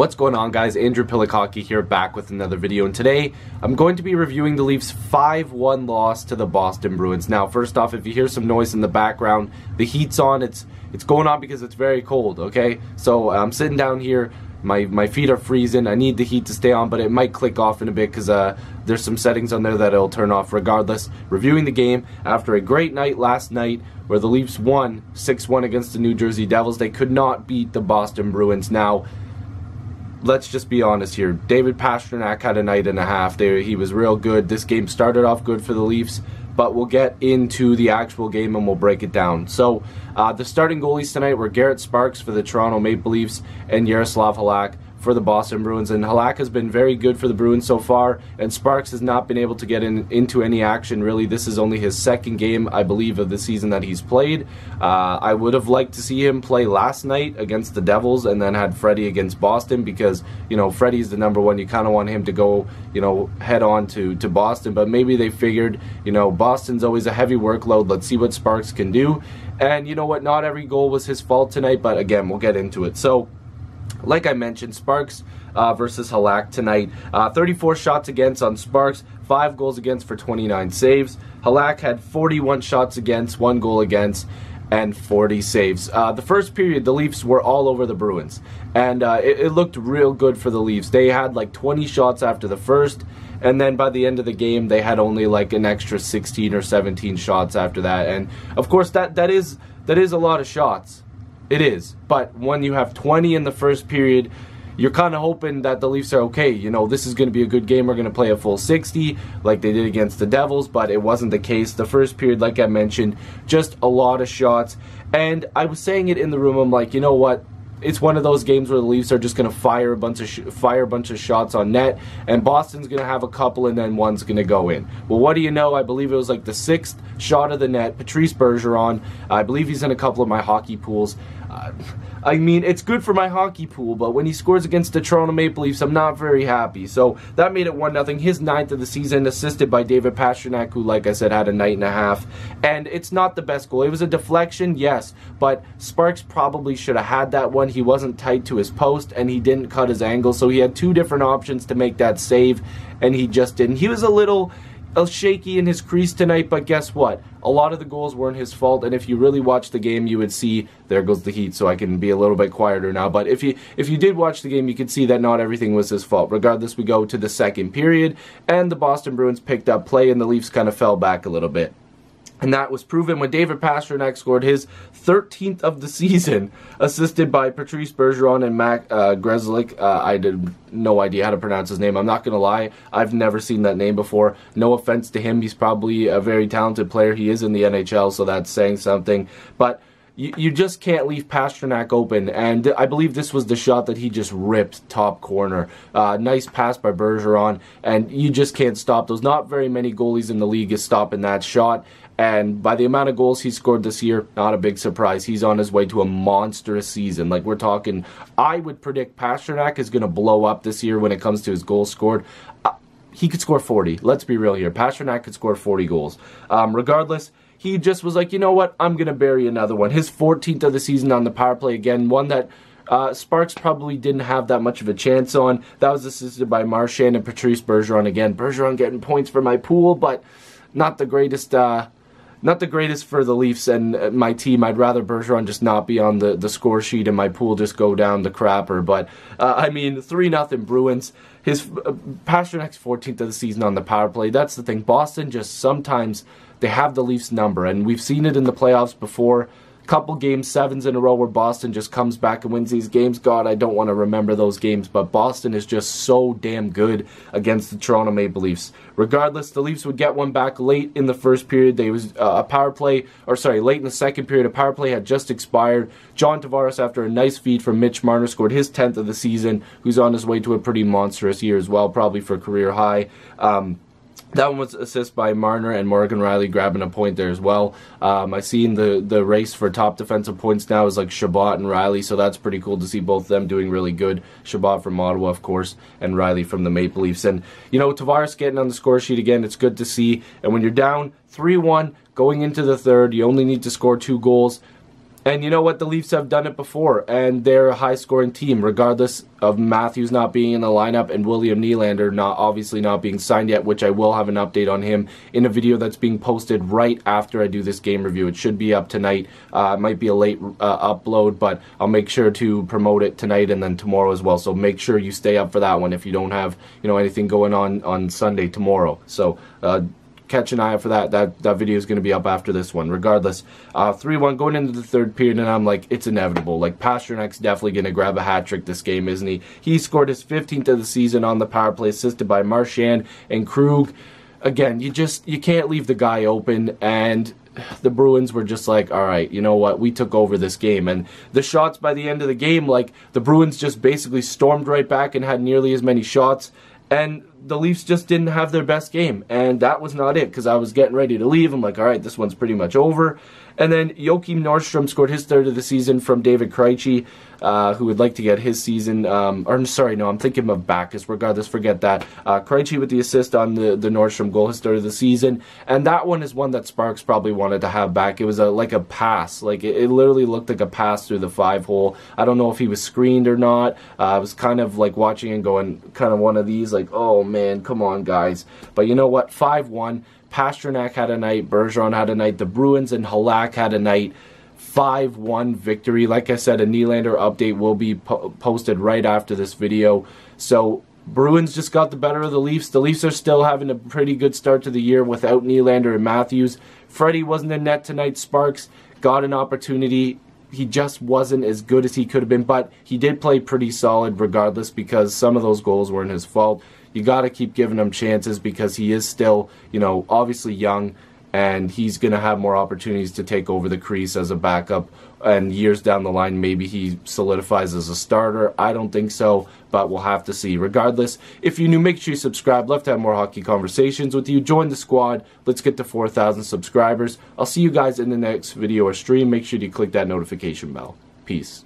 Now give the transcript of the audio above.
What's going on, guys? Andrew Piluk Hockey here, back with another video, and today I'm going to be reviewing the Leafs' 5-1 loss to the Boston Bruins. Now, first off, if you hear some noise in the background, the heat's on. It's going on because it's very cold, okay? So I'm sitting down here, my feet are freezing. I need the heat to stay on, but it might click off in a bit because there's some settings on there that it'll turn off regardless. Reviewing the game after a great night last night where the Leafs won 6-1 against the New Jersey Devils. They could not beat the Boston Bruins. Now, let's just be honest here. David Pastrnak had a night and a half. He was real good. This game started off good for the Leafs, but we'll get into the actual game and we'll break it down. So, the starting goalies tonight were Garrett Sparks for the Toronto Maple Leafs and Yaroslav Halak for the Boston Bruins. And Halak has been very good for the Bruins so far, and Sparks has not been able to get into any action, really. This is only his second game, I believe, of the season that he's played. I would have liked to see him play last night against the Devils and then had Freddie against Boston because, you know, Freddie's the number one. You kind of want him to go, you know, head on to Boston. But maybe they figured, you know, Boston's always a heavy workload. Let's see what Sparks can do. And you know what? Not every goal was his fault tonight, but again, we'll get into it. So, like I mentioned, Sparks versus Halak tonight. 34 shots against on Sparks, 5 goals against for 29 saves. Halak had 41 shots against, 1 goal against, and 40 saves. The first period, the Leafs were all over the Bruins, and it looked real good for the Leafs. They had like 20 shots after the first, and then by the end of the game, they had only like an extra 16 or 17 shots after that. And of course, that is a lot of shots. It is, but when you have 20 in the first period, you're kind of hoping that the Leafs are okay. You know, this is going to be a good game. We're going to play a full 60 like they did against the Devils, but it wasn't the case. The first period, like I mentioned, just a lot of shots. And I was saying it in the room, I'm like, you know what? It's one of those games where the Leafs are just going to fire a bunch of shots on net, and Boston's going to have a couple, and then one's going to go in. Well, what do you know? I believe it was like the 6th shot of the net. Patrice Bergeron. I believe he's in a couple of my hockey pools. I mean, it's good for my hockey pool, but when he scores against the Toronto Maple Leafs, I'm not very happy. So that made it 1-0. His 9th of the season, assisted by David Pastrnak, who, like I said, had a night and a half. And it's not the best goal. It was a deflection, yes, but Sparks probably should have had that one. He wasn't tight to his post, and he didn't cut his angle, so he had 2 different options to make that save, and he just didn't. He was a little shaky in his crease tonight, but guess what? A lot of the goals weren't his fault, and if you really watch the game, you would see, there goes the heat, so I can be a little bit quieter now, but if you did watch the game, you could see that not everything was his fault. Regardless, we go to the second period, and the Boston Bruins picked up play, and the Leafs kind of fell back a little bit. And that was proven when David Pastrnak scored his 13th of the season, assisted by Patrice Bergeron and Matt Grzelcyk. I had no idea how to pronounce his name. I'm not going to lie. I've never seen that name before. No offense to him. He's probably a very talented player. He is in the NHL, so that's saying something. But you just can't leave Pastrnak open, and I believe this was the shot that he just ripped top corner. Nice pass by Bergeron, and you just can't stop those. Not very many goalies in the league is stopping that shot. And by the amount of goals he scored this year, not a big surprise. He's on his way to a monstrous season. Like, we're talking, I would predict Pastrnak is going to blow up this year when it comes to his goals scored. He could score 40. Let's be real here. Pastrnak could score 40 goals. Regardless, he just was like, you know what? I'm going to bury another one. His 14th of the season on the power play again. One that Sparks probably didn't have that much of a chance on. That was assisted by Marchand and Patrice Bergeron again. Bergeron getting points for my pool, but not the greatest... Not the greatest for the Leafs and my team. I'd rather Bergeron just not be on the score sheet and my pool just go down the crapper. But, I mean, 3-0 Bruins. His Pasternak's 14th of the season on the power play. That's the thing. Boston just sometimes, they have the Leafs number. And we've seen it in the playoffs before. Couple game 7s in a row where Boston just comes back and wins these games. God, I don't want to remember those games, but Boston is just so damn good against the Toronto Maple Leafs. Regardless, the Leafs would get one back late in the first period. They was a power play, or sorry, late in the second period, a power play had just expired. John Tavares, after a nice feed from Mitch Marner, scored his 10th of the season, who's on his way to a pretty monstrous year as well, probably for career high. That one was assist by Marner and Morgan Rielly grabbing a point there as well. I've seen the race for top defensive points now is like Chabot and Rielly, so that's pretty cool to see both of them doing really good. Chabot from Ottawa, of course, and Rielly from the Maple Leafs. And, you know, Tavares getting on the score sheet again, it's good to see. And when you're down 3-1 going into the third, you only need to score 2 goals. And you know what? The Leafs have done it before, and they're a high-scoring team, regardless of Matthews not being in the lineup and William Nylander obviously not being signed yet, which I will have an update on him in a video that's being posted right after I do this game review. It should be up tonight. It might be a late upload, but I'll make sure to promote it tonight and then tomorrow as well. So make sure you stay up for that one if you don't have anything going on Sunday tomorrow. So catch an eye out for that. That video is going to be up after this one. Regardless, 3-1 going into the third period, and I'm like, it's inevitable. Like, Pasternak's definitely going to grab a hat trick this game, isn't he? He scored his 15th of the season on the power play, assisted by Marchand and Krug. Again, you can't leave the guy open, and the Bruins were just like, all right, you know what, we took over this game. And the shots by the end of the game, like, the Bruins just basically stormed right back and had nearly as many shots. And the Leafs just didn't have their best game. And that was not it, because I was getting ready to leave. I'm like, all right, this one's pretty much over. And then Joachim Nordstrom scored his third of the season from David Krejci, who would like to get his season, or sorry, no, I'm thinking of Backus. Regardless, forget that. Krejci with the assist on the Nordstrom goal, his third of the season. And that one is one that Sparks probably wanted to have back. It was like a pass. Like, it literally looked like a pass through the 5-hole. I don't know if he was screened or not. I was kind of like watching and going, kind of one of these, like, oh man, come on, guys. But you know what? 5-1. Pastrnak had a night, Bergeron had a night, the Bruins and Halak had a night. 5-1 victory. Like I said, a Nylander update will be posted right after this video. So Bruins just got the better of the Leafs. The Leafs are still having a pretty good start to the year without Nylander and Matthews. Freddie wasn't in net tonight. Sparks got an opportunity. He just wasn't as good as he could have been, but he did play pretty solid regardless, because some of those goals weren't his fault. You got to keep giving him chances, because he is still, obviously young, and he's going to have more opportunities to take over the crease as a backup. And years down the line, maybe he solidifies as a starter. I don't think so, but we'll have to see. Regardless, if you're new, make sure you subscribe. Love to have more hockey conversations with you. Join the squad. Let's get to 4,000 subscribers. I'll see you guys in the next video or stream. Make sure you click that notification bell. Peace.